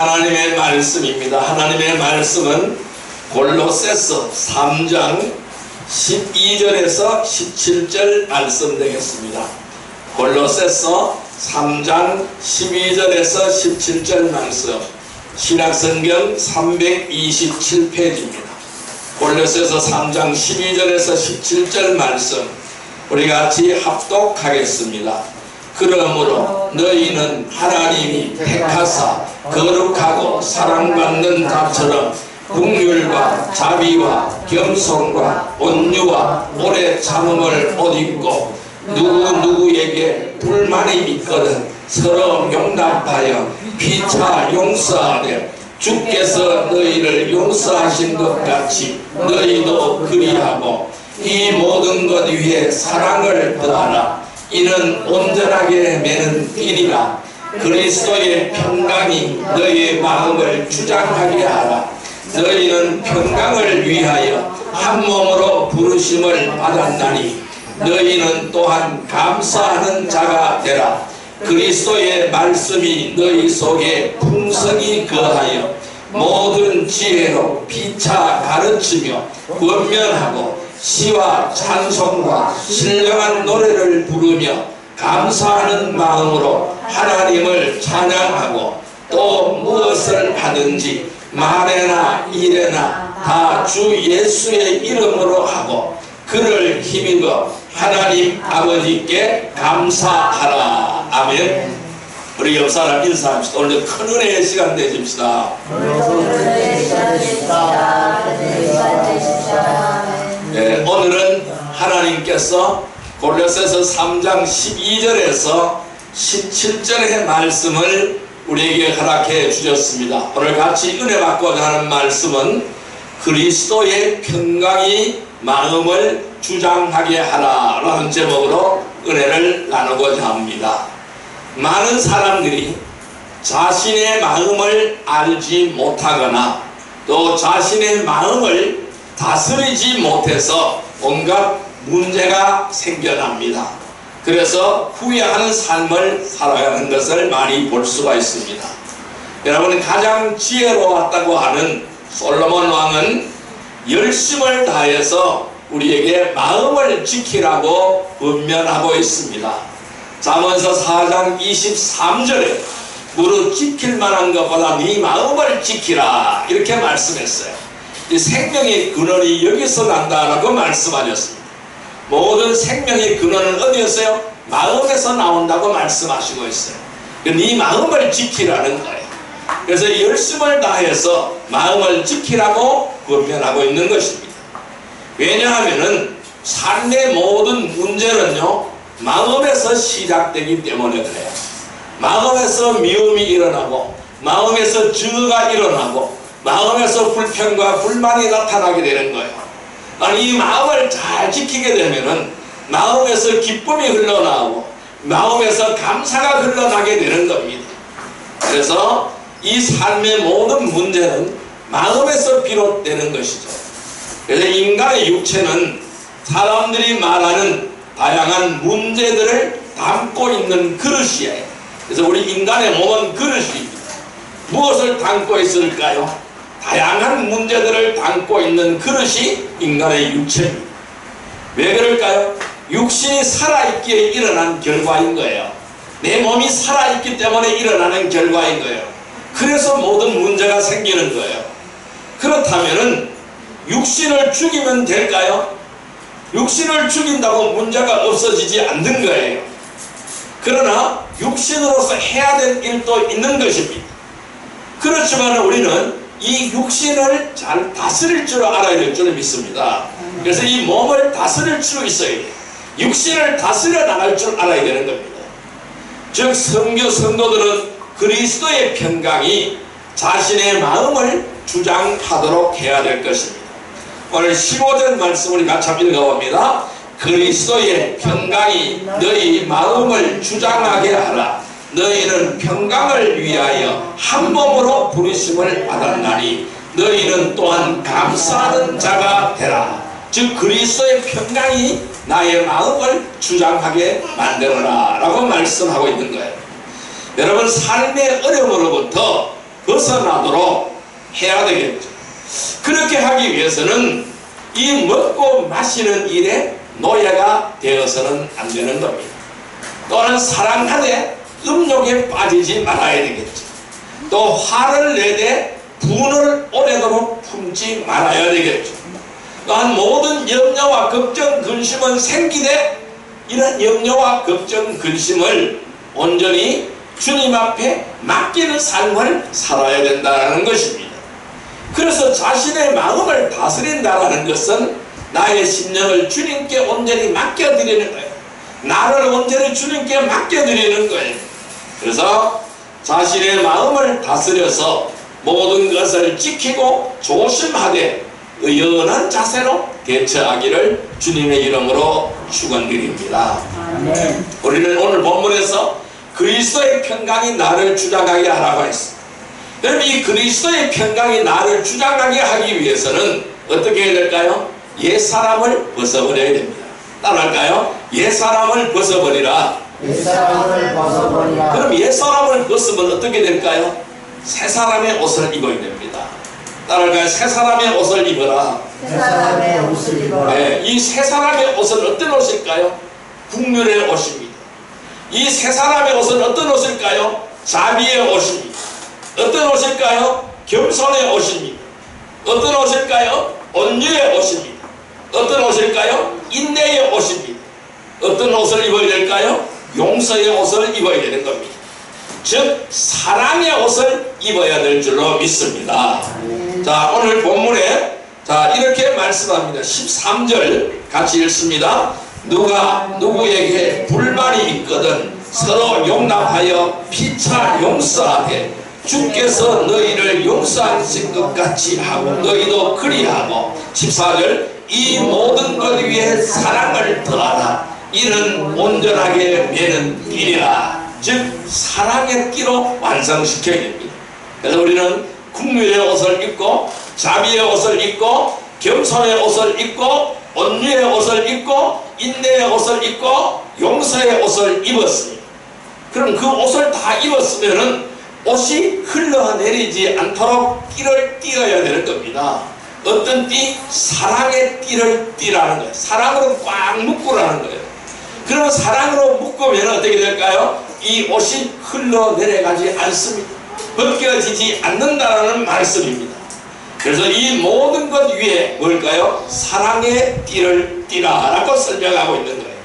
하나님의 말씀입니다. 하나님의 말씀은 골로새서 3장 12절에서 17절 말씀 되겠습니다. 골로새서 3장 12절에서 17절 말씀, 신약성경 327페이지입니다. 골로새서 3장 12절에서 17절 말씀 우리 같이 합독하겠습니다. 그러므로 너희는 하나님이 택하사 거룩하고 사랑받는 자처럼 긍휼과 자비와 겸손과 온유와 오래 참음을 옷 입고 누구에게 불만이 있거든 서로 용납하여 피차 용서하되 주께서 너희를 용서하신 것 같이 너희도 그리하고 이 모든 것 위에 사랑을 더하라. 이는 온전하게 매는 띠니라. 그리스도의 평강이 너희의 마음을 주장하게 하라. 너희는 평강을 위하여 한 몸으로 부르심을 받았나니 너희는 또한 감사하는 자가 되라. 그리스도의 말씀이 너희 속에 풍성히 거하여 모든 지혜로 피차 가르치며 권면하고 시와 찬송과 신령한 노래를 부르며 감사하는 마음으로 하나님을 찬양하고 또 무엇을 하든지 말에나 일에나 다 주 예수의 이름으로 하고 그를 힘입어 하나님 아버지께 감사하라. 아멘. 우리 옆 사람 인사합시다. 오늘도 큰 은혜의 시간 되십시다. 네, 오늘은 하나님께서 골로새서 3장 12절에서 17절의 말씀을 우리에게 허락해 주셨습니다. 오늘 같이 은혜 받고자 하는 말씀은 그리스도의 평강이 마음을 주장하게 하라 라는 제목으로 은혜를 나누고자 합니다. 많은 사람들이 자신의 마음을 알지 못하거나 또 자신의 마음을 다스리지 못해서 온갖 문제가 생겨납니다. 그래서 후회하는 삶을 살아가는 것을 많이 볼 수가 있습니다. 여러분, 가장 지혜로웠다고 하는 솔로몬 왕은 열심을 다해서 우리에게 마음을 지키라고 권면하고 있습니다. 잠언서 4장 23절에 무릇 지킬 만한 것보다 네 마음을 지키라 이렇게 말씀했어요. 이 생명의 근원이 여기서 난다라고 말씀하셨습니다. 모든 생명의 근원은 어디였어요? 마음에서 나온다고 말씀하시고 있어요. 네 마음을 지키라는 거예요. 그래서 열심을 다해서 마음을 지키라고 권면하고 있는 것입니다. 왜냐하면은 삶의 모든 문제는요 마음에서 시작되기 때문에 그래요. 마음에서 미움이 일어나고 마음에서 증오가 일어나고 마음에서 불평과 불만이 나타나게 되는 거예요. 아니, 이 마음을 잘 지키게 되면은 마음에서 기쁨이 흘러나오고 마음에서 감사가 흘러나게 되는 겁니다. 그래서 이 삶의 모든 문제는 마음에서 비롯되는 것이죠. 그래서 인간의 육체는 사람들이 말하는 다양한 문제들을 담고 있는 그릇이에요. 그래서 우리 인간의 몸은 그릇입니다. 무엇을 담고 있을까요? 다양한 문제들을 담고 있는 그릇이 인간의 육체입니다. 왜 그럴까요? 육신이 살아있기에 일어난 결과인 거예요. 내 몸이 살아있기 때문에 일어나는 결과인 거예요. 그래서 모든 문제가 생기는 거예요. 그렇다면은 육신을 죽이면 될까요? 육신을 죽인다고 문제가 없어지지 않는 거예요. 그러나 육신으로서 해야 될 일도 있는 것입니다. 그렇지만 우리는 이 육신을 잘 다스릴 줄 알아야 될 줄 믿습니다. 그래서 이 몸을 다스릴 수 있어야 돼요. 육신을 다스려 나갈 줄 알아야 되는 겁니다. 즉 성도들은 그리스도의 평강이 자신의 마음을 주장하도록 해야 될 것입니다. 오늘 15절 말씀을 같이 한번 읽어봅니다. 그리스도의 평강이 너희 마음을 주장하게 하라. 너희는 평강을 위하여 한 몸으로 부르심을 받았나니 너희는 또한 감사하는 자가 되라. 즉 그리스도의 평강이 나의 마음을 주장하게 만들어라 라고 말씀하고 있는 거예요. 여러분, 삶의 어려움으로부터 벗어나도록 해야 되겠죠. 그렇게 하기 위해서는 이 먹고 마시는 일에 노예가 되어서는 안 되는 겁니다. 또한 사랑하되 음욕에 빠지지 말아야 되겠죠. 또 화를 내되 분을 오래도록 품지 말아야 되겠죠. 또한 모든 염려와 걱정 근심은 생기되 이런 염려와 걱정 근심을 온전히 주님 앞에 맡기는 삶을 살아야 된다는 것입니다. 그래서 자신의 마음을 다스린다는 것은 나의 심령을 주님께 온전히 맡겨드리는 거예요. 나를 온전히 주님께 맡겨드리는 거예요. 그래서 자신의 마음을 다스려서 모든 것을 지키고 조심하되 의연한 자세로 대처하기를 주님의 이름으로 축원드립니다. 아멘. 우리는 오늘 본문에서 그리스도의 평강이 나를 주장하게 하라고 했습니다. 그럼 이 그리스도의 평강이 나를 주장하게 하기 위해서는 어떻게 해야 될까요? 옛사람을 벗어버려야 됩니다. 따라할까요? 옛사람을 벗어버리라. 옛사람을 벗어버리라. 그럼 옛사람을 벗으면 어떻게 될까요? 새사람의 옷을 입어야 됩니다. 따라할까요? 새사람의 옷을 입어라. 새사람의 옷을 입어라. 네, 이 새사람의 옷은 어떤 옷일까요? 국률의 옷입니다. 이 새사람의 옷은 어떤 옷일까요? 자비의 옷입니다. 어떤 옷일까요? 겸손의 옷입니다. 어떤 옷일까요? 온유의 옷입니다. 어떤 옷일까요? 인내의 옷입니다. 어떤 옷을 입어야 될까요? 용서의 옷을 입어야 되는 겁니다. 즉 사랑의 옷을 입어야 될 줄로 믿습니다. 자, 오늘 본문에 자 이렇게 말씀합니다. 13절 같이 읽습니다. 누가 누구에게 불만이 있거든 서로 용납하여 피차 용서하되 주께서 너희를 용서하신 것 같이 하고 너희도 그리하고 14절 이 모든 것 위에 사랑을 더하라. 이는 온전하게 매는 띠라. 즉 사랑의 띠로 완성시켜야 됩니다. 그래서 우리는 국률의 옷을 입고 자비의 옷을 입고 겸손의 옷을 입고 온유의 옷을 입고 인내의 옷을 입고 용서의 옷을 입었습니다. 그럼 그 옷을 다 입었으면은 옷이 흘러내리지 않도록 띠를 띄어야 되는 겁니다. 어떤 띠? 사랑의 띠를 띠라는 거예요. 사랑으로 꽉 묶으라는 거예요. 그러면 사랑으로 묶으면 어떻게 될까요? 이 옷이 흘러내려가지 않습니다. 벗겨지지 않는다는 말씀입니다. 그래서 이 모든 것 위에 뭘까요? 사랑의 띠를 띠라라고 설명하고 있는 거예요.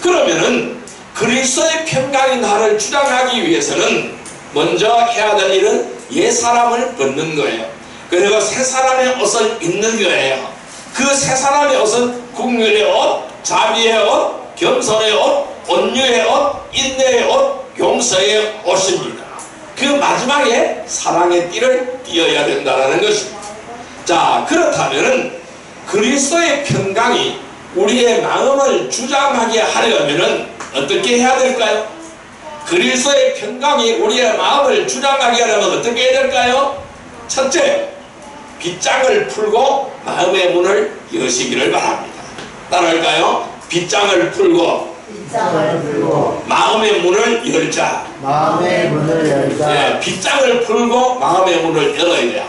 그러면은 그리스도의 평강이 나를 주장하기 위해서는 먼저 해야 될 일은 옛사람을 벗는 거예요. 그리고 새사람의 옷을 입는 거예요. 그 새사람의 옷은 국률의 옷, 자비의 옷, 겸손의 옷, 온유의 옷, 인내의 옷, 용서의 옷입니다. 그 마지막에 사랑의 띠를 띄어야 된다는 것입니다. 자, 그렇다면은 그리스도의 평강이 우리의 마음을 주장하게 하려면은 어떻게 해야 될까요? 그리스도의 평강이 우리의 마음을 주장하게 하려면 어떻게 해야 될까요? 첫째, 빗장을 풀고 마음의 문을 여시기를 바랍니다. 따라할까요? 빗장을 풀고 마음의 문을 열자. 마음의 문을 열자. 네, 빗장을 풀고 마음의 문을 열어야 돼요.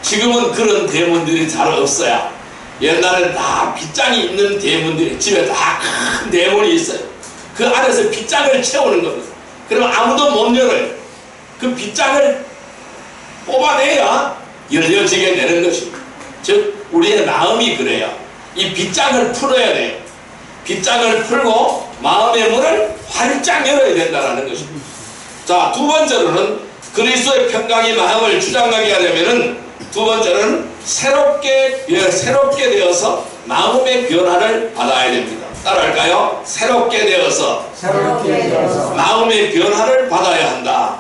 지금은 그런 대문들이 잘 없어요. 옛날에 다 빗장이 있는 대문들이 집에 다 큰 대문이 있어요. 그 안에서 빗장을 채우는 겁니다. 그럼 아무도 못 열어요. 그 빗장을 뽑아내야 열려지게 되는 것입니다. 즉 우리의 마음이 그래요. 이 빗장을 풀어야 돼요. 빗장을 풀고 마음의 문을 활짝 열어야 된다는 것입니다. 자, 두 번째로는 그리스도의 평강이 마음을 주장하게 하려면은 두 번째는 새롭게 되어서 마음의 변화를 받아야 됩니다. 따라할까요? 새롭게 되어서 마음의 변화를 받아야 한다.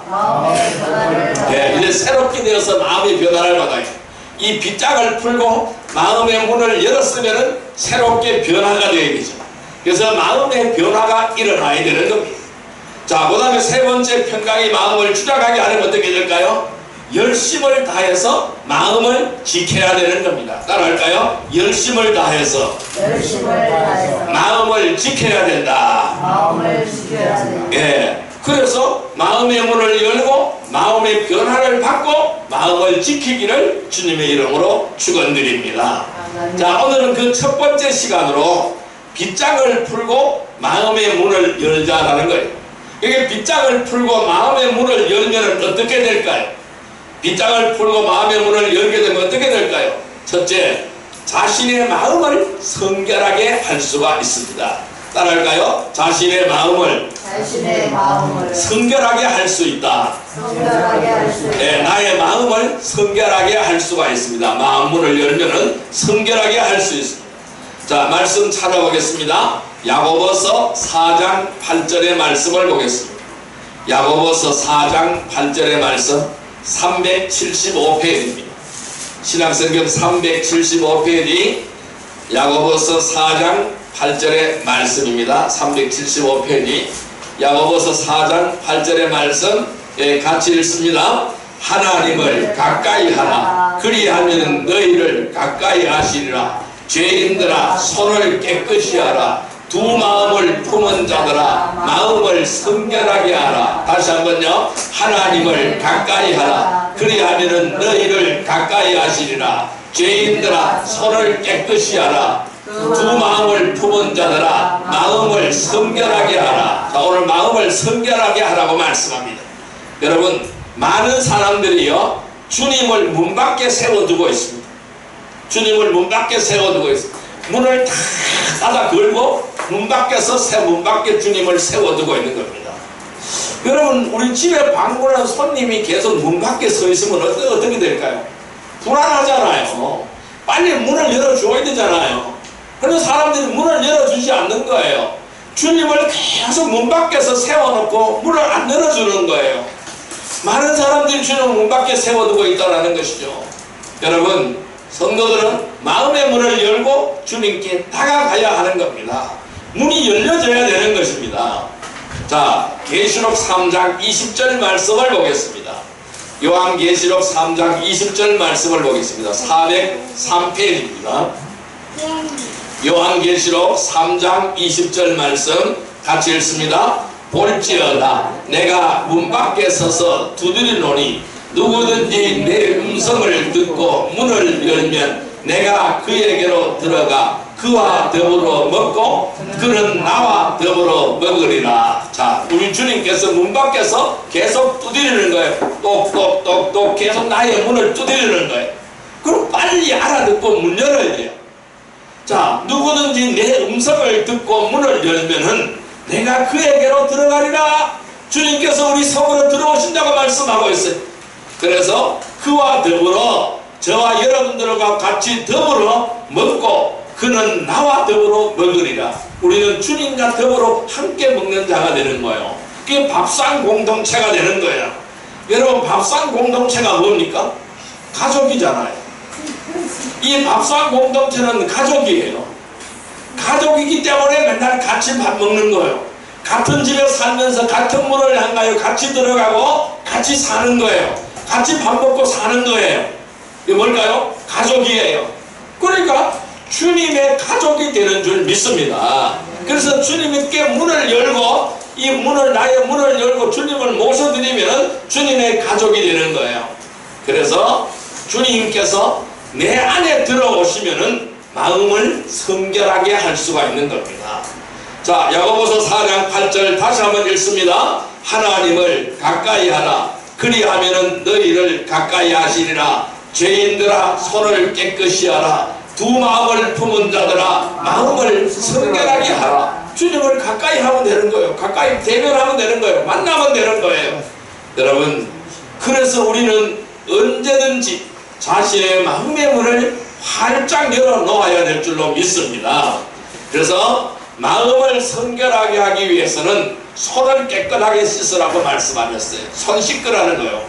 네, 이제 새롭게 되어서 마음의 변화를 받아야 돼. 이 빗장을 풀고 마음의 문을 열었으면 새롭게 변화가 되어야 되죠. 그래서 마음의 변화가 일어나야 되는 겁니다. 자, 그 다음에 세 번째 평강이 마음을 주장하게 하려면 어떻게 될까요? 열심을 다해서 마음을 지켜야 되는 겁니다. 따라할까요? 열심을 다해서 마음을 지켜야 된다. 마음을 지켜야 된다. 예. 그래서 마음의 문을 열고 마음의 변화를 받고 마음을 지키기를 주님의 이름으로 축원드립니다. 자, 오늘은 그 첫 번째 시간으로 빗장을 풀고 마음의 문을 열자라는 거예요. 이게 빗장을 풀고 마음의 문을 열면 어떻게 될까요? 빗장을 풀고 마음의 문을 열게 되면 어떻게 될까요? 첫째, 자신의 마음을 성결하게 할 수가 있습니다. 따라할까요? 자신의 마음을 성결하게 할 수 있다. 네, 나의 마음을 성결하게 할 수가 있습니다. 마음 문을 열면은 성결하게 할 수 있습니다. 자, 말씀 찾아보겠습니다. 야고보서 4장 8절의 말씀을 보겠습니다. 야고보서 4장 8절의 말씀 375페이지입니다. 신약성경 375페이지 야고보서 4장 8절의 말씀입니다. 375페이지 야고보서 4장 8절의 말씀 같이 읽습니다. 하나님을 가까이 하라. 그리하면 너희를 가까이 하시리라. 죄인들아 손을 깨끗이 하라. 두 마음을 품은 자들아 마음을 성결하게 하라. 다시 한번요. 하나님을 가까이 하라. 그리하면 너희를 가까이 하시리라. 죄인들아 손을 깨끗이 하라. 두 마음을 품은 자들아 마음을 성결하게 하라. 자, 오늘 마음을 성결하게 하라고 말씀합니다. 여러분, 많은 사람들이요 주님을 문 밖에 세워두고 있습니다. 주님을 문 밖에 세워두고 있습니다. 문을 다 닫아 걸고 문 밖에서 문 밖에 주님을 세워두고 있는 겁니다. 여러분, 우리 집에 방문한 손님이 계속 문 밖에 서 있으면 어떻게 될까요? 불안하잖아요. 빨리 문을 열어줘야 되잖아요. 그런 사람들이 문을 열어주지 않는 거예요. 주님을 계속 문 밖에서 세워놓고 문을 안 열어주는 거예요. 많은 사람들이 주님을 문 밖에 세워두고 있다는 것이죠. 여러분, 성도들은 마음의 문을 열고 주님께 다가가야 하는 겁니다. 문이 열려져야 되는 것입니다. 자, 계시록 3장 20절 말씀을 보겠습니다. 요한계시록 3장 20절 말씀을 보겠습니다. 403페이지입니다. 요한계시록 3장 20절 말씀 같이 읽습니다. 볼지어다 내가 문 밖에 서서 두드리노니 누구든지 내 음성을 듣고 문을 열면 내가 그에게로 들어가 그와 더불어 먹고 그는 나와 더불어 먹으리라. 자, 우리 주님께서 문 밖에서 계속 두드리는 거예요. 똑똑똑똑 계속 나의 문을 두드리는 거예요. 그럼 빨리 알아듣고 문 열어야 돼요. 자, 누구든지 내 음성을 듣고 문을 열면은 내가 그에게로 들어가리라. 주님께서 우리 속으로 들어오신다고 말씀하고 있어요. 그래서 그와 더불어 저와 여러분들과 같이 더불어 먹고 그는 나와 더불어 먹으리라. 우리는 주님과 더불어 함께 먹는 자가 되는 거예요. 그게 밥상 공동체가 되는 거예요. 여러분, 밥상 공동체가 뭡니까? 가족이잖아요. 이 밥상 공동체는 가족이에요. 가족이기 때문에 맨날 같이 밥 먹는 거예요. 같은 집에 살면서 같은 문을 향하여 같이 들어가고 같이 사는 거예요. 같이 밥 먹고 사는 거예요. 이게 뭘까요? 가족이에요. 그러니까 주님의 가족이 되는 줄 믿습니다. 그래서 주님께 문을 열고 이 문을 나의 문을 열고 주님을 모셔드리면 주님의 가족이 되는 거예요. 그래서 주님께서 내 안에 들어오시면은 마음을 성결하게 할 수가 있는 겁니다. 자, 야고보서 4장 8절 다시 한번 읽습니다. 하나님을 가까이 하라. 그리하면은 너희를 가까이 하시리라. 죄인들아 손을 깨끗이 하라. 두 마음을 품은 자들아 마음을 성결하게 하라. 주님을 가까이 하면 되는 거예요. 가까이 대면하면 되는 거예요. 만나면 되는 거예요. 여러분, 그래서 우리는 언제든지 자신의 마음의 문을 활짝 열어 놓아야 될 줄로 믿습니다. 그래서 마음을 성결하게 하기 위해서는 손을 깨끗하게 씻으라고 말씀하셨어요. 손 씻으라는 거예요.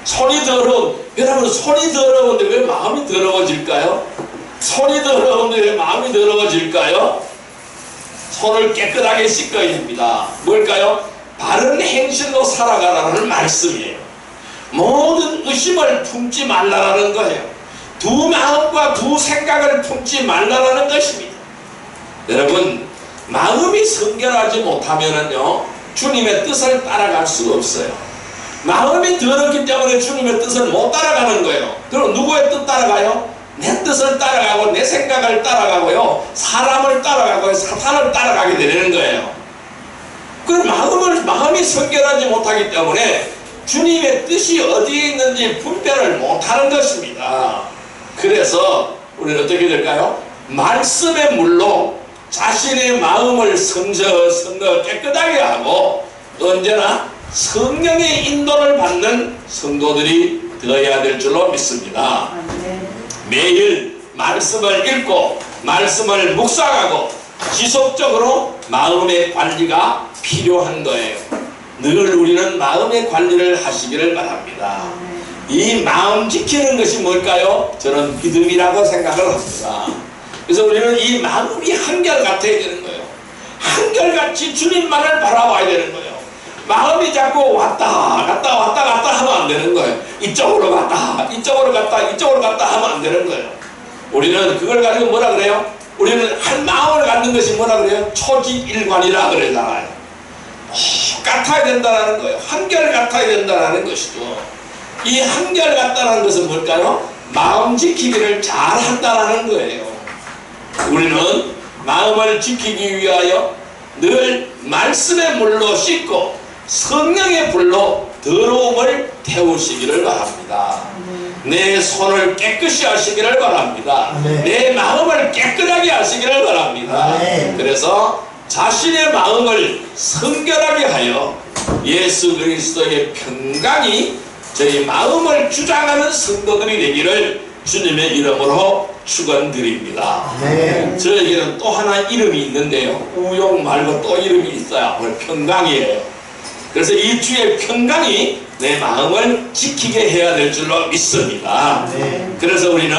손이 더러운, 여러분, 손이 더러운데 왜 마음이 더러워질까요? 손이 더러운데 왜 마음이 더러워질까요? 손을 깨끗하게 씻어야 됩니다. 뭘까요? 바른 행실로 살아가라는 말씀이에요. 모든 의심을 품지 말라라는 거예요. 두 마음과 두 생각을 품지 말라라는 것입니다. 여러분, 마음이 성결하지 못하면은요, 주님의 뜻을 따라갈 수가 없어요. 마음이 더럽기 때문에 주님의 뜻을 못 따라가는 거예요. 그럼 누구의 뜻 따라가요? 내 뜻을 따라가고 내 생각을 따라가고요, 사람을 따라가고 사탄을 따라가게 되는 거예요. 그 마음이 성결하지 못하기 때문에 주님의 뜻이 어디에 있는지 분별을 못하는 것입니다. 그래서 우리는 어떻게 될까요? 말씀의 물로 자신의 마음을 깨끗하게 하고 언제나 성령의 인도를 받는 성도들이 되어야 될 줄로 믿습니다. 매일 말씀을 읽고 말씀을 묵상하고 지속적으로 마음의 관리가 필요한 거예요. 늘 우리는 마음의 관리를 하시기를 바랍니다. 이 마음 지키는 것이 뭘까요? 저는 믿음이라고 생각을 합니다. 그래서 우리는 이 마음이 한결같아야 되는 거예요. 한결같이 주님만을 바라봐야 되는 거예요. 마음이 자꾸 왔다 갔다 하면 안 되는 거예요. 이쪽으로 갔다 하면 안 되는 거예요. 우리는 그걸 가지고 뭐라 그래요? 우리는 한 마음을 갖는 것이 뭐라 그래요? 초지일관이라 그러잖아요. 같아야 된다는 거예요. 한결 같아야 된다는 것이죠. 이 한결 같다는 것은 뭘까요? 마음 지키기를 잘 한다는 거예요. 우리는 마음을 지키기 위하여 늘 말씀의 물로 씻고 성령의 불로 더러움을 태우시기를 바랍니다. 내 손을 깨끗이 하시기를 바랍니다. 내 마음을 깨끗하게 하시기를 바랍니다. 그래서 자신의 마음을 성결하게 하여 예수 그리스도의 평강이 저희 마음을 주장하는 성도들이 되기를 주님의 이름으로 축원드립니다. 저에게는 또 하나 이름이 있는데요, 우용 말고 또 이름이 있어요. 오늘 평강이에요. 그래서 이 주의 평강이 내 마음을 지키게 해야 될 줄로 믿습니다. 그래서 우리는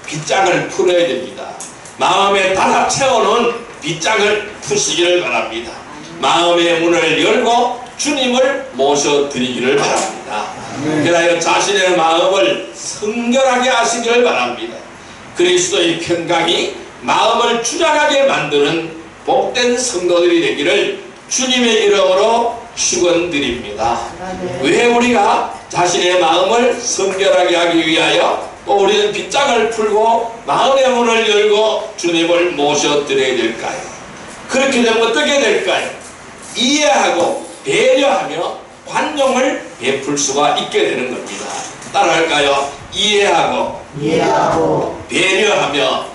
빗장을 풀어야 됩니다. 마음에 달아 채워놓은 빗장을 푸시기를 바랍니다. 마음의 문을 열고 주님을 모셔드리기를 바랍니다. 그래야 자신의 마음을 성결하게 하시기를 바랍니다. 그리스도의 평강이 마음을 주장하게 만드는 복된 성도들이 되기를 주님의 이름으로 축원드립니다. 왜 우리가 자신의 마음을 성결하게 하기 위하여 또 우리는 빗장을 풀고 마음의 문을 열고 주님을 모셔드려야 될까요? 그렇게 되면 어떻게 될까요? 이해하고 배려하며 관용을 베풀 수가 있게 되는 겁니다. 따라할까요? 이해하고 배려하며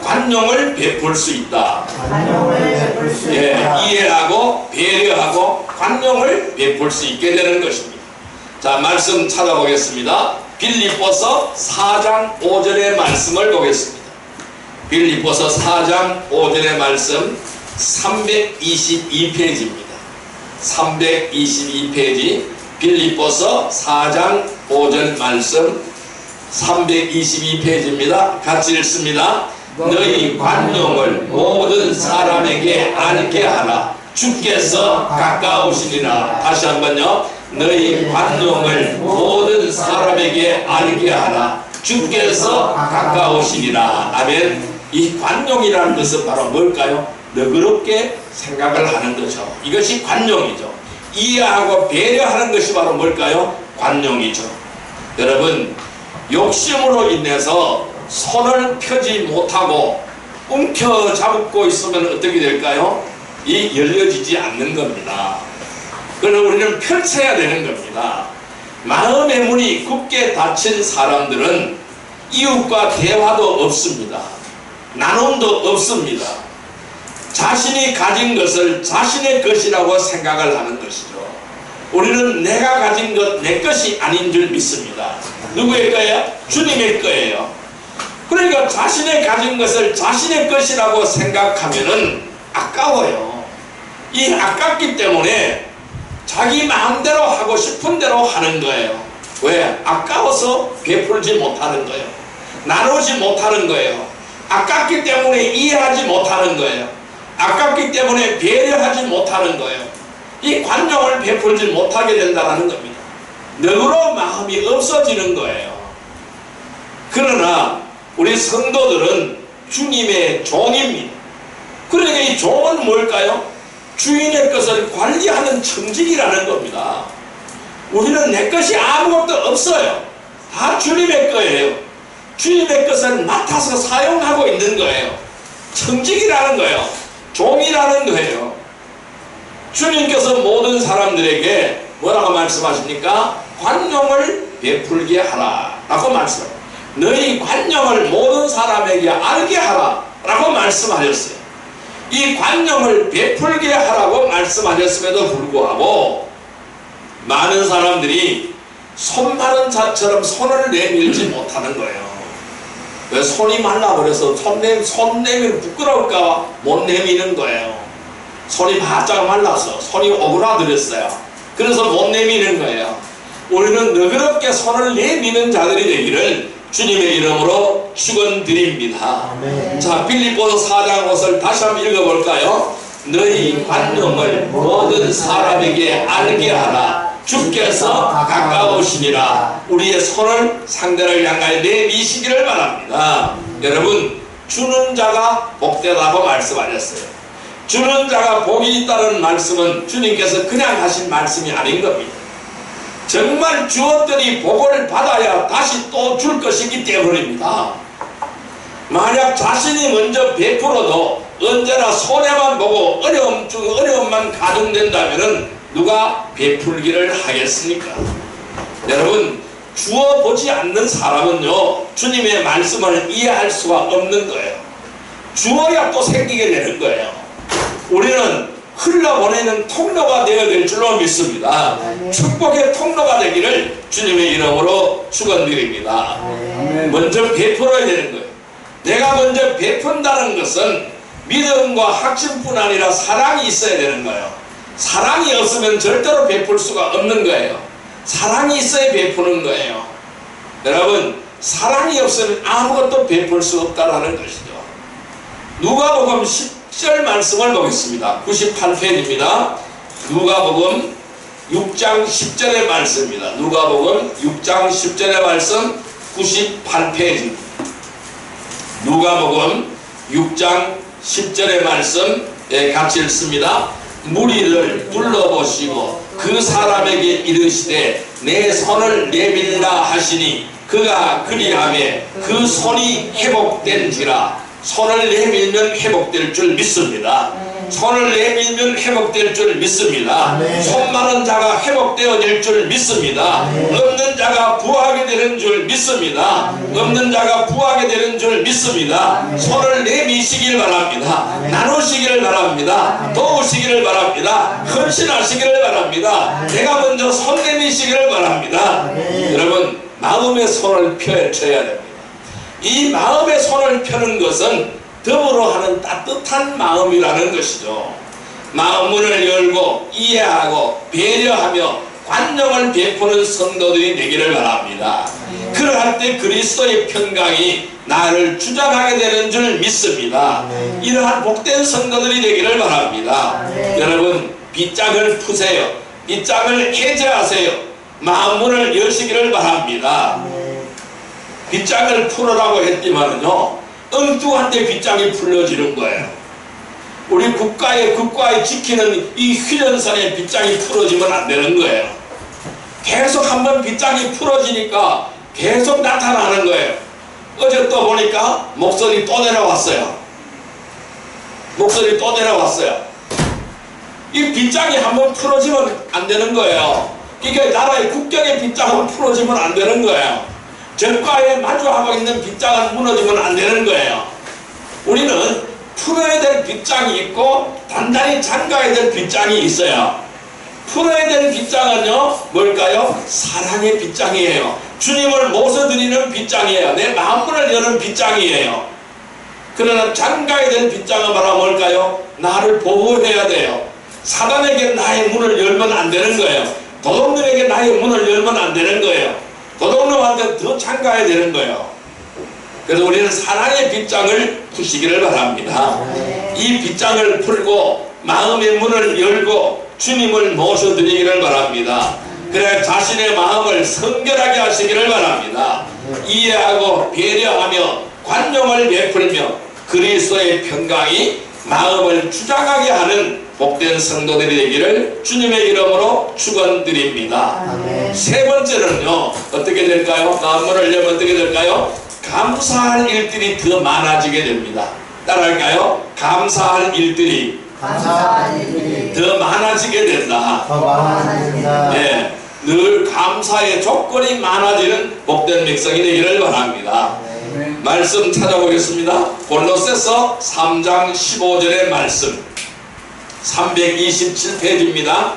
관용을 베풀 수 있다. 이해하고 배려하고 관용을 베풀 수 있게 되는 것입니다. 자, 말씀 찾아보겠습니다. 빌립보서 4장 5절의 말씀을 보겠습니다. 빌립보서 4장 5절의 말씀 322페이지입니다. 322페이지 빌립보서 4장 5절 말씀 322페이지입니다. 같이 읽습니다. 너희 관용을 모든 사람에게 알게 하라. 주께서 가까우시니라. 다시 한번요. 너희 관용을 모든 사람에게 알게 하라. 주께서 가까우시니라. 아멘. 이 관용이라는 것은 바로 뭘까요? 너그럽게 생각을 하는 거죠. 이것이 관용이죠. 이해하고 배려하는 것이 바로 뭘까요? 관용이죠. 여러분, 욕심으로 인해서 손을 펴지 못하고 움켜잡고 있으면 어떻게 될까요? 이 열려지지 않는 겁니다. 그러나 우리는 펼쳐야 되는 겁니다. 마음의 문이 굳게 닫힌 사람들은 이웃과 대화도 없습니다. 나눔도 없습니다. 자신이 가진 것을 자신의 것이라고 생각을 하는 것이죠. 우리는 내가 가진 것 내 것이 아닌 줄 믿습니다. 누구의 거예요? 주님의 거예요. 그러니까 자신의 가진 것을 자신의 것이라고 생각하면은 아까워요. 이 아깝기 때문에 자기 마음대로 하고 싶은 대로 하는 거예요. 왜? 아까워서 베풀지 못하는 거예요. 나누지 못하는 거예요. 아깝기 때문에 이해하지 못하는 거예요. 아깝기 때문에 배려하지 못하는 거예요. 이 관용을 베풀지 못하게 된다는 겁니다. 너그러운 마음이 없어지는 거예요. 그러나 우리 성도들은 주님의 종입니다. 그러니까 이 종은 뭘까요? 주인의 것을 관리하는 청직이라는 겁니다. 우리는 내 것이 아무것도 없어요. 다 주님의 거예요. 주님의 것을 맡아서 사용하고 있는 거예요. 청직이라는 거예요. 종이라는 거예요. 주님께서 모든 사람들에게 뭐라고 말씀하십니까? 관용을 베풀게 하라 라고 말씀합니다. 너희 관용을 모든 사람에게 알게 하라 라고 말씀하셨어요. 이 관용을 베풀게 하라고 말씀하셨음에도 불구하고 많은 사람들이 손 마른 자처럼 손을 내밀지 못하는 거예요. 왜? 손이 말라버려서 손 내밀면 부끄러울까 못 내미는 거예요. 손이 바짝 말라서 손이 오그라들었어요. 그래서 못 내미는 거예요. 우리는 너그럽게 손을 내미는 자들이 되기를 주님의 이름으로 축원드립니다. 자, 빌립보서 4장 5절 다시 한번 읽어볼까요? 너희 관용을 모든 사람에게 알게 하라. 주께서 가까우시니라. 우리의 손을 상대를 향하여 내미시기를 바랍니다. 여러분, 주는 자가 복되다고 말씀하셨어요. 주는 자가 복이 있다는 말씀은 주님께서 그냥 하신 말씀이 아닌 겁니다. 정말 주었더니 복을 받아야 다시 또 줄 것이기 때문입니다. 만약 자신이 먼저 베풀어도 언제나 손해만 보고 어려움만 가중된다면 누가 베풀기를 하겠습니까? 여러분, 주어보지 않는 사람은요, 주님의 말씀을 이해할 수가 없는 거예요. 주어야 또 생기게 되는 거예요. 우리는 흘러보내는 통로가 되어야 될 줄로 믿습니다. 축복의 통로가 되기를 주님의 이름으로 축원드립니다. 먼저 베풀어야 되는 거예요. 내가 먼저 베푼다는 것은 믿음과 확신뿐 아니라 사랑이 있어야 되는 거예요. 사랑이 없으면 절대로 베풀 수가 없는 거예요. 사랑이 있어야 베푸는 거예요. 여러분, 사랑이 없으면 아무것도 베풀 수 없다라는 것이죠. 누가복음 10절 말씀을 보겠습니다. 98페이지입니다. 누가복음 6장 10절의 말씀입니다. 누가복음 6장 10절의 말씀 98페이지. 누가복음 6장 10절의 말씀 같이 읽습니다. 무리를 둘러보시고 그 사람에게 이르시되 내 손을 내밀라 하시니 그가 그리하매 그 손이 회복된지라. 손을 내밀면 회복될 줄 믿습니다. 손을 내밀면 회복될 줄 믿습니다. 손 마른 자가 회복되어질 줄 믿습니다. 없는 자가 부하게 되는 줄 믿습니다. 없는 자가 부하게 되는 줄 믿습니다. 손을 내미시길 바랍니다. 나누시기를 바랍니다. 도우시기를 바랍니다. 헌신하시기를 바랍니다. 내가 먼저 손 내미시기를 바랍니다. 여러분, 마음의 손을 펴쳐야 됩니다. 이 마음의 손을 펴는 것은 더불어 하는 따뜻한 마음이라는 것이죠. 마음 문을 열고 이해하고 배려하며 관용을 베푸는 성도들이 되기를 바랍니다. 그러할 때 그리스도의 평강이 나를 주장하게 되는 줄 믿습니다. 이러한 복된 성도들이 되기를 바랍니다. 여러분, 빗장을 푸세요. 빗장을 해제하세요. 마음 문을 여시기를 바랍니다. 빗장을 풀으라고 했지만은요, 엉뚱한데 빗장이 풀려지는 거예요. 우리 국가에 지키는 이 휴전선에 빗장이 풀어지면 안 되는 거예요. 계속 한번 빗장이 풀어지니까 계속 나타나는 거예요. 어제 또 보니까 목소리 또 내려왔어요. 목소리 또 내려왔어요. 이 빗장이 한번 풀어지면 안 되는 거예요. 그러니까 나라의 국경의 빗장은 풀어지면 안 되는 거예요. 적과에 마주하고 있는 빗장은 무너지면 안 되는 거예요. 우리는 풀어야 될 빗장이 있고 단단히 잠가야 될 빗장이 있어요. 풀어야 될 빗장은요, 뭘까요? 사랑의 빗장이에요. 주님을 모셔드리는 빗장이에요. 내 마음문을 여는 빗장이에요. 그러나 잠가야 될 빗장은 바로 뭘까요? 나를 보호해야 돼요. 사단에게 나의 문을 열면 안 되는 거예요. 도둑놈에게 나의 문을 열면 안 되는 거예요. 도둑놈한테 더 잠가야 되는 거예요. 그래서 우리는 사랑의 빗장을 푸시기를 바랍니다. 이 빗장을 풀고 마음의 문을 열고 주님을 모셔드리기를 바랍니다. 그래 자신의 마음을 성결하게 하시기를 바랍니다. 이해하고 배려하며 관용을 베풀며 그리스도의 평강이 마음을 주장하게 하는 복된 성도들이 되기를 주님의 이름으로 축원드립니다. 아멘. 세 번째는요, 어떻게 될까요? 마음문을 열면 어떻게 될까요? 감사할 일들이 더 많아지게 됩니다. 따라할까요? 감사할 일들이 감사한 일들이 더 많아지게 된다. 더 많아진다. 예, 늘 감사의 조건이 많아지는 복된 백성이 되기를 바랍니다. 말씀 찾아보겠습니다. 골로새서 3장 15절의 말씀 327페이지입니다.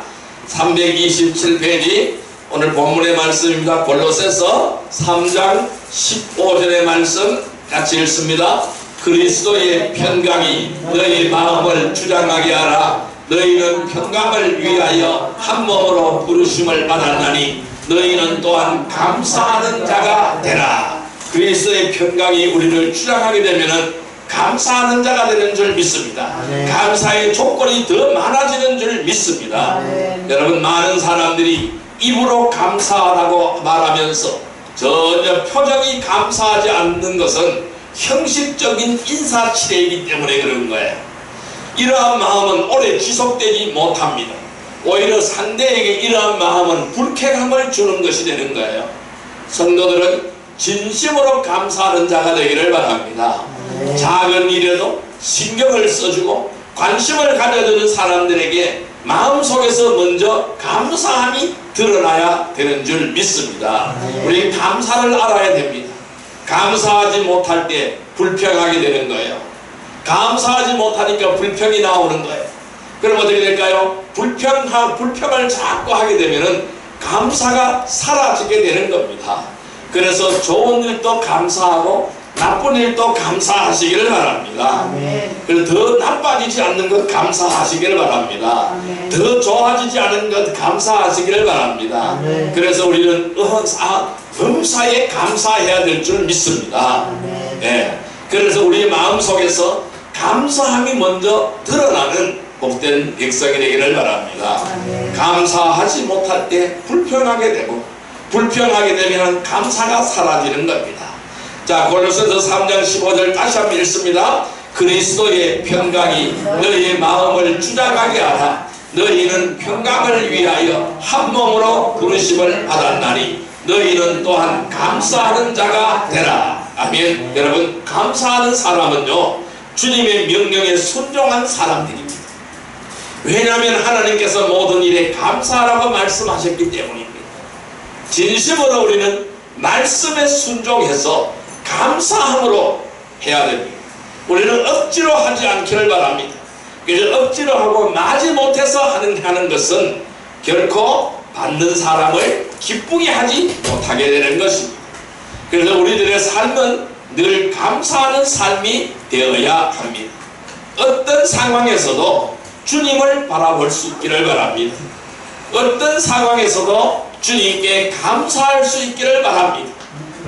327페이지 오늘 본문의 말씀입니다. 골로새서 3장 15절의 말씀 같이 읽습니다. 그리스도의 평강이 너희 마음을 주장하게 하라. 너희는 평강을 위하여 한 몸으로 부르심을 받았나니 너희는 또한 감사하는 자가 되라. 그리스도의 평강이 우리를 주장하게 되면은 감사하는 자가 되는 줄 믿습니다. 네. 감사의 조건이 더 많아지는 줄 믿습니다. 네. 여러분, 많은 사람들이 입으로 감사하다고 말하면서 전혀 표정이 감사하지 않는 것은 형식적인 인사치레이기 때문에 그런 거예요. 이러한 마음은 오래 지속되지 못합니다. 오히려 상대에게 이러한 마음은 불쾌감을 주는 것이 되는 거예요. 성도들은 진심으로 감사하는 자가 되기를 바랍니다. 네. 작은 일에도 신경을 써주고 관심을 가져주는 사람들에게 마음속에서 먼저 감사함이 드러나야 되는 줄 믿습니다. 네. 우리 감사를 알아야 됩니다. 감사하지 못할 때 불평하게 되는 거예요. 감사하지 못하니까 불평이 나오는 거예요. 그럼 어떻게 될까요? 불평을 자꾸 하게 되면은 감사가 사라지게 되는 겁니다. 그래서 좋은 일도 감사하고 나쁜 일도 감사하시기를 바랍니다. 아멘. 그래서 더 나빠지지 않는 것 감사하시기를 바랍니다. 아멘. 더 좋아지지 않은 것 감사하시기를 바랍니다. 아멘. 그래서 우리는 범사에 감사해야 될 줄 믿습니다. 아멘. 예. 그래서 우리 마음속에서 감사함이 먼저 드러나는 복된 백성이 되기를 바랍니다. 아멘. 감사하지 못할 때 불평하게 되고 불평하게 되면 감사가 사라지는 겁니다. 자, 골로새서 3장 15절 다시 한번 읽습니다. 그리스도의 평강이 너희의 마음을 주장하게 하라. 너희는 평강을 위하여 한 몸으로 부르심을 받았나니 너희는 또한 감사하는 자가 되라. 아멘. 여러분, 감사하는 사람은요 주님의 명령에 순종한 사람들입니다. 왜냐하면 하나님께서 모든 일에 감사하라고 말씀하셨기 때문입니다. 진심으로 우리는 말씀에 순종해서 감사함으로 해야 됩니다. 우리는 억지로 하지 않기를 바랍니다. 그래서 억지로 하고 마지 못해서 하는 것은 결코 받는 사람을 기쁘게 하지 못하게 되는 것입니다. 그래서 우리들의 삶은 늘 감사하는 삶이 되어야 합니다. 어떤 상황에서도 주님을 바라볼 수 있기를 바랍니다. 어떤 상황에서도 주님께 감사할 수 있기를 바랍니다.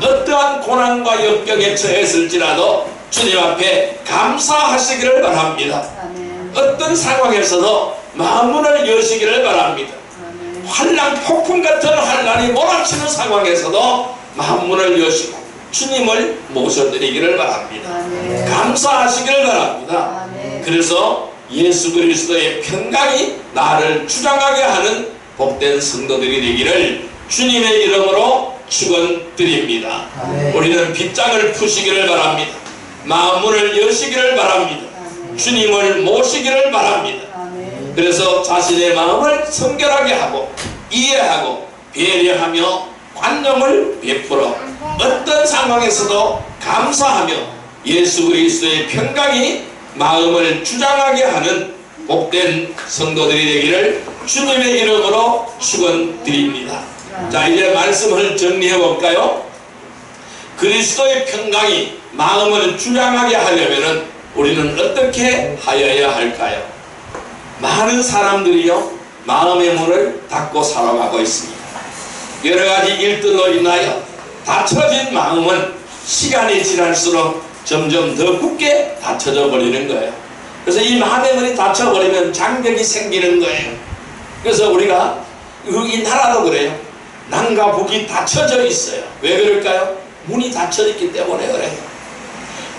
어떠한 고난과 역경에 처했을지라도 주님 앞에 감사하시기를 바랍니다. 아멘. 어떤 상황에서도 마음문을 여시기를 바랍니다. 아멘. 환난, 폭풍 같은 환난이 몰아치는 상황에서도 마음문을 여시고 주님을 모셔드리기를 바랍니다. 아멘. 감사하시기를 바랍니다. 아멘. 그래서 예수 그리스도의 평강이 나를 주장하게 하는 복된 성도들이 되기를 주님의 이름으로 축원드립니다. 아멘. 우리는 빗장을 푸시기를 바랍니다. 마음문을 여시기를 바랍니다. 아멘. 주님을 모시기를 바랍니다. 아멘. 그래서 자신의 마음을 성결하게 하고 이해하고 배려하며 관용을 베풀어 어떤 상황에서도 감사하며 예수 그리스도의 평강이 마음을 주장하게 하는 복된 성도들이 되기를 주님의 이름으로 축원드립니다. 자, 이제 말씀을 정리해 볼까요? 그리스도의 평강이 마음을 주장하게 하려면 우리는 어떻게 하여야 할까요? 많은 사람들이요 마음의 문을 닫고 살아가고 있습니다. 여러가지 일들로 인하여 닫혀진 마음은 시간이 지날수록 점점 더 굳게 닫혀져 버리는 거예요. 그래서 이 마음의 문이 닫혀버리면 장벽이 생기는 거예요. 그래서 우리가 이 나라도 그래요. 남과 북이 닫혀져 있어요. 왜 그럴까요? 문이 닫혀져 있기 때문에 그래요.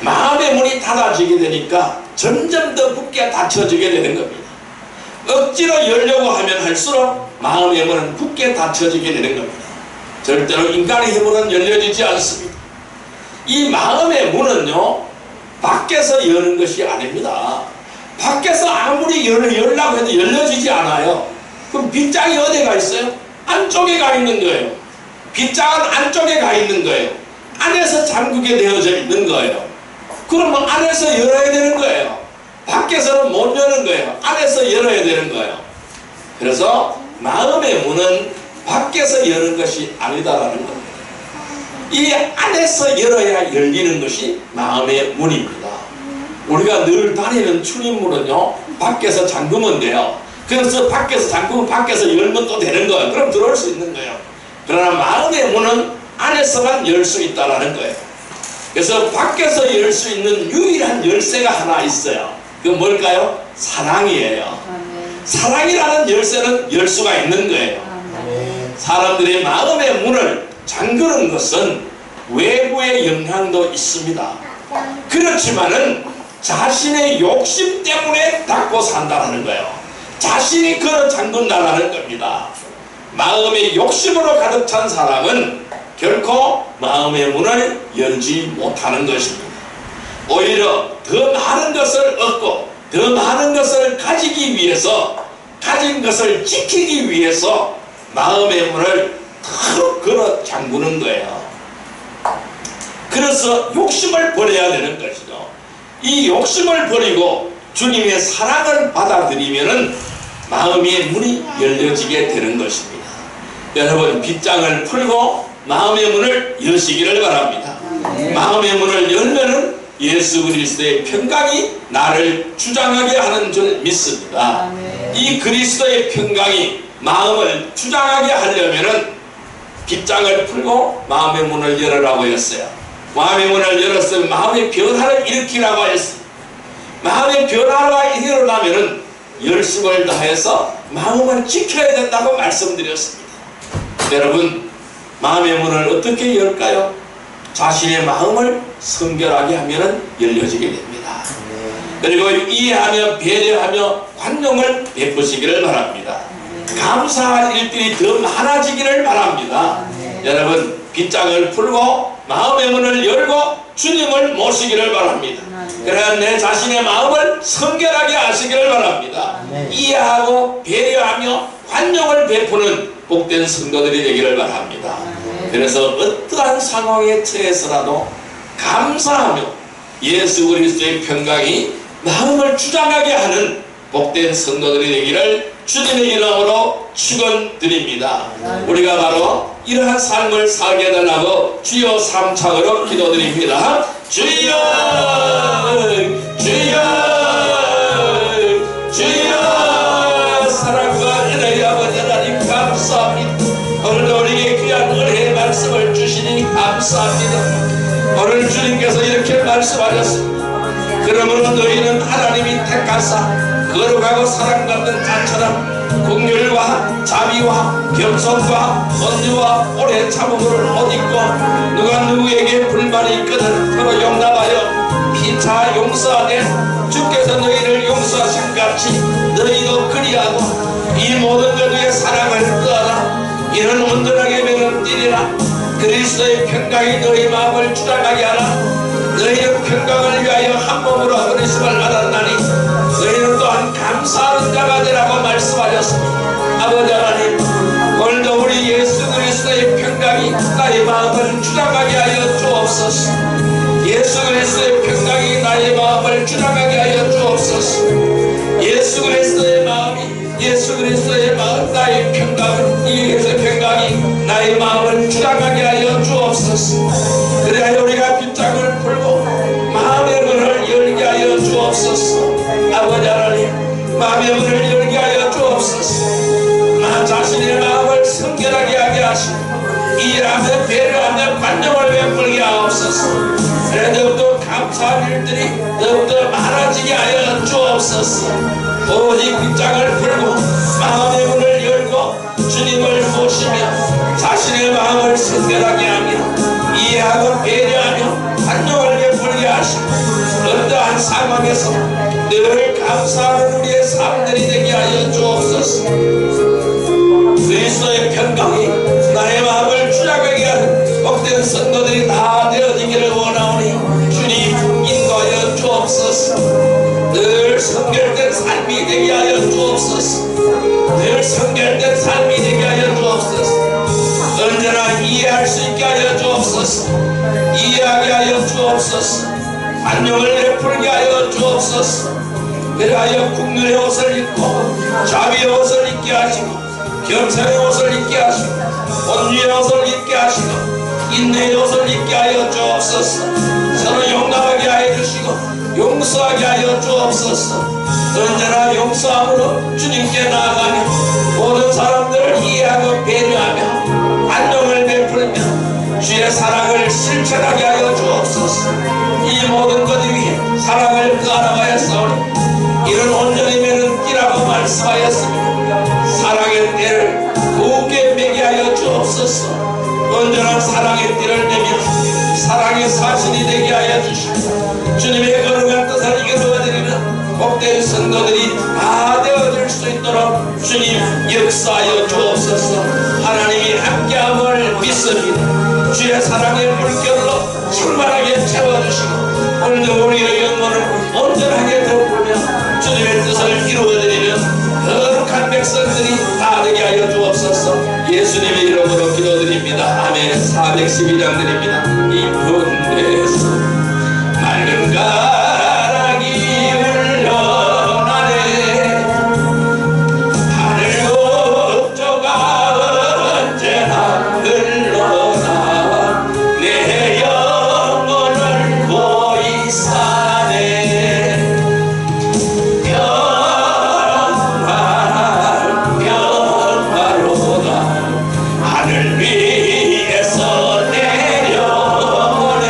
마음의 문이 닫아지게 되니까 점점 더 굳게 닫혀지게 되는 겁니다. 억지로 열려고 하면 할수록 마음의 문은 굳게 닫혀지게 되는 겁니다. 절대로 인간의 힘으로는 열려지지 않습니다. 이 마음의 문은요, 밖에서 여는 것이 아닙니다. 밖에서 아무리 열려고 해도 열려지지 않아요. 그럼 빗장이 어디에 가 있어요? 안쪽에 가 있는 거예요. 빗장은 안쪽에 가 있는 거예요. 안에서 잠그게 되어져 있는 거예요. 그러면 안에서 열어야 되는 거예요. 밖에서는 못 여는 거예요. 안에서 열어야 되는 거예요. 그래서 마음의 문은 밖에서 여는 것이 아니다라는 겁니다. 이 안에서 열어야 열리는 것이 마음의 문입니다. 우리가 늘 다니는 출입문은요, 밖에서 잠그면 돼요. 그래서 밖에서 잠그면 밖에서 열면 또 되는 거예요. 그럼 들어올 수 있는 거예요. 그러나 마음의 문은 안에서만 열 수 있다라는 거예요. 그래서 밖에서 열 수 있는 유일한 열쇠가 하나 있어요. 그건 뭘까요? 사랑이에요. 사랑이라는 열쇠는 열 수가 있는 거예요. 사람들의 마음의 문을 잠그는 것은 외부의 영향도 있습니다. 그렇지만은 자신의 욕심 때문에 닫고 산다는 거예요. 자신이 걸어 잠근다는 겁니다. 마음의 욕심으로 가득 찬 사람은 결코 마음의 문을 열지 못하는 것입니다. 오히려 더 많은 것을 얻고 더 많은 것을 가지기 위해서, 가진 것을 지키기 위해서 마음의 문을 더 걸어 잠그는 거예요. 그래서 욕심을 버려야 되는 것이죠. 이 욕심을 버리고 주님의 사랑을 받아들이면은 마음의 문이 열려지게 되는 것입니다. 여러분, 빗장을 풀고 마음의 문을 여시기를 바랍니다. 마음의 문을 열면은 예수 그리스도의 평강이 나를 주장하게 하는 줄 믿습니다. 이 그리스도의 평강이 마음을 주장하게 하려면은 빗장을 풀고 마음의 문을 열으라고 했어요. 마음의 문을 열었으면 마음의 변화를 일으키라고 했습니다. 마음의 변화가 일어나면은 열심을 다해서 마음을 지켜야 된다고 말씀드렸습니다. 여러분, 마음의 문을 어떻게 열까요? 자신의 마음을 성결하게 하면 열려지게 됩니다. 그리고 이해하며 배려하며 관용을 베푸시기를 바랍니다. 감사할 일들이 더 많아지기를 바랍니다. 여러분, 빗장을 풀고 마음의 문을 열고 주님을 모시기를 바랍니다. 그래야 내 자신의 마음을 성결하게 하시기를 바랍니다. 이해하고 배려하며 관용을 베푸는 복된 성도들이 되기를 바랍니다. 그래서 어떠한 상황에 처해서라도 감사하며 예수 그리스도의 평강이 마음을 주장하게 하는 복된 성도들이 되기를 주님의 이름으로 축원드립니다. 우리가 바로 이러한 삶을 살게 해달라고 주여 삼창으로 기도드립니다. 주여, 주여, 주여. 사랑과 은혜의 아버지 하나님 감사합니다. 오늘도 우리에게 귀한 은혜의 말씀을 주시니 감사합니다. 오늘 주님께서 이렇게 말씀하셨습니다. 그러므로 너희는 하나님이 택하사 거룩하고 사랑받는 자처럼 긍휼과 자비와 겸손과 온유와 오래 참음을 못 잊고 누가 누구에게 불만이 있거든 서로 용납하여 피차 용서하되 주께서 너희를 용서하신 같이 너희도 그리하고 이 모든 것의 사랑을 떠나 이는 온전하게 매는 띠리라. 그리스도의 평강이 너희 마음을 주장하게 하라. 너희는 평강을 위하여 한 몸으로 부르심을 받았나니 너희는 또한 감사하는 자가 되라고 말씀하셨습니다. 아버지 하나님, 오늘도 우리 예수 그리스도의 평강이 나의 마음을 주장하게 하여 주옵소서. 예수 그리스도의 평강이 나의 마음을 주장하게 하여 주옵소서. 예수 그리스도의 마음이, 예수 그리스도의 마음, 나의 평강, 이 예수의 평강이 나의 마음을 주장하게 하여 주옵소서. 그래야 우리가 빗장을 풀고 마음의 문을 열게 하여 주옵소서. 아버지 하나님, 마음의 문을 열게 하여 주옵소서. 나 자신의 마음을 성결하게 하게 하시고 이해하며 배려하며 관용을 베풀게 하옵소서. 그래 더욱더 감사할 일들이 더욱더 많아지게 하여 주옵소서. 오직 빗장을 풀고 마음의 문을 열고 주님을 모시며 자신의 마음을 성결하게 하며 이해하고 배려하며 관용을 베풀게 하시고 어떠한 상황에서 늘 감사하는 우리의 삶들이 되게 하여 주옵소서. 그리스도의 평강이 나의 마음을 주장하게 하는 복된 성도들이 다 되어지기를 원하오니 주님 인도하여 주옵소서. 늘 성결된 삶이 되게 하여 주옵소서. 늘 성결된 삶이 되게 하여 주옵소서. 언제나 이해할 수 있게 하여 주옵소서. 이해하게 하여 주옵소서. 안녕을 베풀게 하여 주옵소서. 그리하여 국률의 옷을 입고 자비의 옷을 입게 하시고 겸손의 옷을 입게 하시고 온유의 옷을 입게 하시고 인내의 옷을 입게 하여 주옵소서. 서로 용납하게 하여 주시고 용서하게 하여 주옵소서. 언제나 용서함으로 주님께 나아가며 모든 사람들을 이해하고 배려하며 안녕을 베풀며 주의 사랑을 실천하게 하여 주옵소서. 이 모든 것 위에 사랑을 가라하였사오니 이런 온전이면은 끼라고 말씀하였습니다. 사랑의 띠를 굳게 매게 하여 주옵소서. 언제나 사랑의 띠를 매며 사랑의 사신이 되게 하여 주시고 주님의 거룩한 뜻을 이루어드리는 복된 성도들이 다 되어질 수 있도록 주님 역사하여 주옵소서. 하나님이 함께함을 믿습니다. 주의 사랑의 물결로 충만하게 채워주시고 오늘도 우리의 영혼을 온전하게 덮으며 주님의 뜻을 이루어드리는 거룩한 백성들이 다 되게 하여 주옵소서. 예수님의 이름으로 기도드립니다. 아멘. 412장 드립니다. 이 분대에서 맑은 가락이 흘러나네 하늘 곡조가 언제나 흘러나와 내 영혼을 고이 사네 평화로다 하늘 위에서 내려오네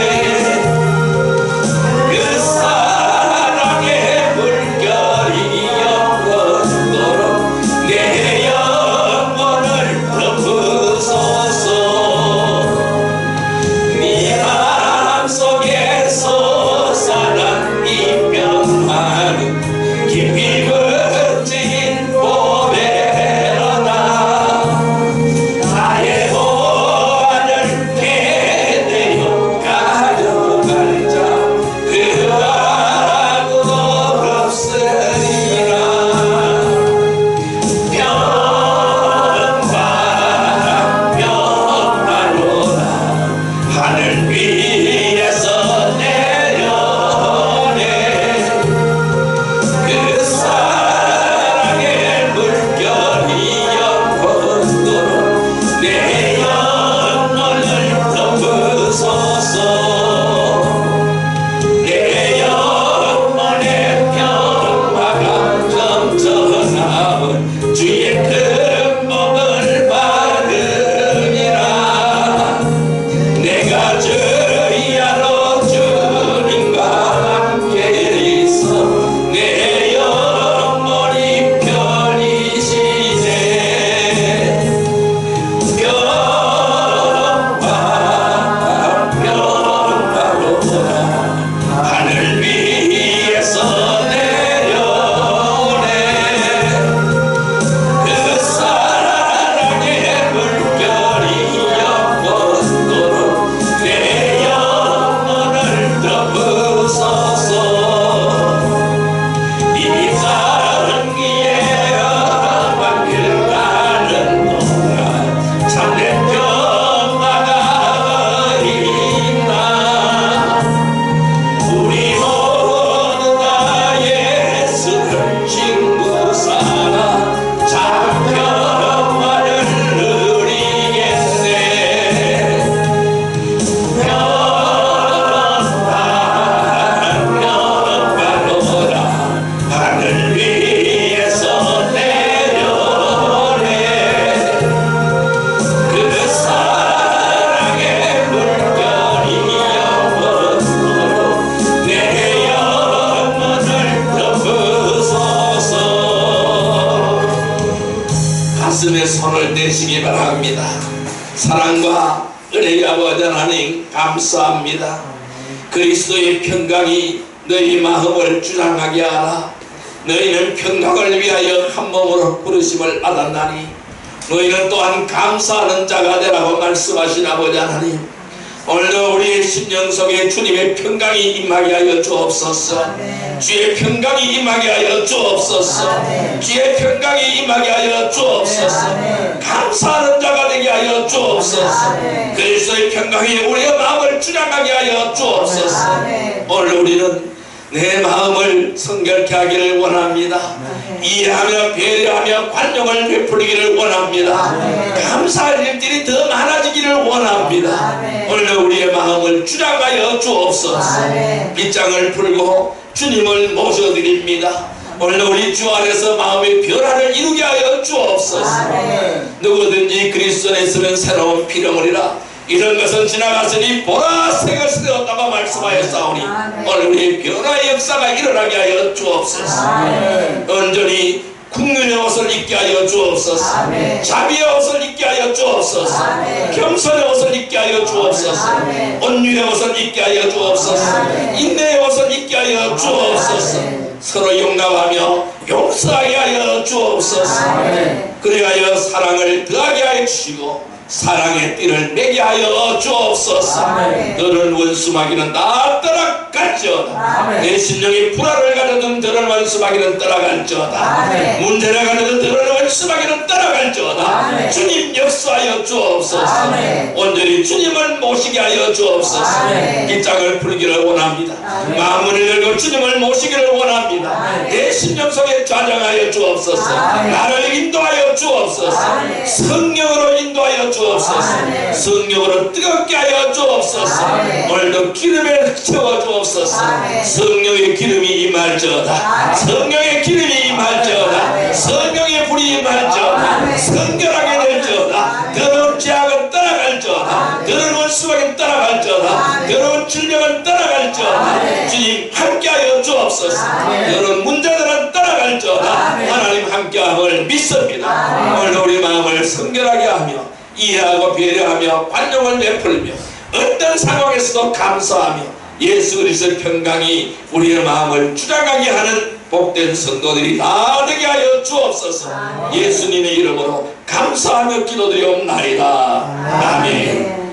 그 사랑의 물결이 영원토록 내 영혼을 덮으소서. 네 마음속에 솟아난 이 평화는 깊이 번진 봄의 러나 나의 보안을 대대어 가져갈 자 그 아무도 없으리라. 평화로다 하늘 위에서 내려오네 그 사랑의 물결이 영원토록 내 영혼을 덮으소서. 내 영혼의 평화가 넘쳐나온 주의 큰 복을 받으리라. 내가 저희야로 주님과 함께 있어 내 영혼이 편이시네. 평화로다 하늘 위에서 내려오네 그 사랑의 물결이 영원토록 내 영혼을 덮으소서. 이 사랑기에 험한 길 가는 동안 참된 평화가 있나. 우리 모두 다 예수를 친구 삼아 참 평화를 누리겠네. 평화로다 하늘 위에서 내려오네 그 사랑의 물결이 영원토록 내 영혼을 덮으소서. 가슴에 손을 대시기 바랍니다. 사랑과 은혜의 아버지 하나님 감사합니다. 그리스도의 평강이 너희 마음을 주장하게 하라. 너희는 평강을 위하여 한 몸으로 부르심을 받았나니 너희는 또한 감사하는 자가 되라고 말씀하신 아버지 하나님, 오늘도 우리의 심령 속에 주님의 평강이 임하게 하여 주옵소서. 아멘. 주의 평강이 임하게 하여 주옵소서. 아멘. 주의 평강이 임하게 하여 주옵소서. 아멘. 감사하는 자가 되게 하여 주옵소서. 아멘. 그리스도의 평강이 우리의 마음을 주장하게 하여 주옵소서. 아멘. 오늘 우리는 내 마음을 성결케 하기를 원합니다. 이해하며 배려하며 관용을 베풀기를 원합니다. 아멘. 감사할 일들이 더 많아지기를 원합니다. 아멘. 오늘 우리의 마음을 주장하여 주옵소서. 아멘. 빗장을 풀고 주님을 모셔드립니다. 오늘 우리 주 안에서 마음의 변화를 이루게 하여 주옵소서. 아멘. 누구든지 그리스도 안에 있으면 새로운 피조물이라. 이런 것은 지나갔으니 보라 새 것이 되었다고 말씀하였사오니 아멘. 오늘 우리의 변화의 역사가 일어나게 하여 주옵소서. 아멘. 온전히 국민의 옷을 입게 하여 주옵소서. 아멘. 자비의 옷을 입게 하여 주옵소서. 아멘. 겸손의 옷을 입게 하여 주옵소서. 아멘. 온유의 옷을 입게 하여 주옵소서. 아멘. 인내의 옷을 입게 하여 주옵소서. 아멘. 서로 용납하며 용서하게 하여 주옵소서. 아멘. 그리하여 사랑을 더하게 하여 주시고 사랑의 띠를 매게 하여 주옵소서. 아멘. 너는 원수마귀는 다 떠나갈지어다. 아멘. 내 심령이 불화를 가져든 너는 원수마귀는 떠나갈지어다. 아멘. 문제를 가져든 너는 원수마귀는 떠나갈지어다. 아멘. 주님 역사하여 주옵소서. 아멘. 온전히 주님을 모시게 하여 주옵소서. 아멘. 빗장을 풀기를 원합니다. 아멘. 마음을 열고 주님을 모시기를 원합니다. 아멘. 내 심령 속에 좌정하여 주옵소서. 아멘. 나를 인도하여 주옵소서. 아멘. 성령으로 인도하여 주옵소서. 아멘. 성령으로 뜨겁게 하여 주옵소서. 아멘. 오늘도 기름에 채워 주옵소서. 아멘. 성령의 기름이 임할지어다. 아멘. 성령의 기름이 임할지어다. 아멘. 성령의 불이 임할지어다. 아멘. 성결하게 될지어다. 더러운 죄악은 떠나갈지어다. 아멘. 더러운 원수마귀는 떠나갈지어다. 아멘. 더러운 질병은 떠나갈지어다. 아멘. 주님 함께하여 주옵소서. 아멘. 더러운 문제들은 떠나갈지어다. 아멘. 하나님 함께함을 믿습니다. 아멘. 오늘 우리 마음을 성결하게 하며 이해하고 배려하며 관용을 베풀며 어떤 상황에서도 감사하며 예수 그리스도의 평강이 우리의 마음을 주장하게 하는 복된 성도들이 다 되게 하여 주옵소서. 예수님의 이름으로 감사하며 기도드리옵나이다. 아멘.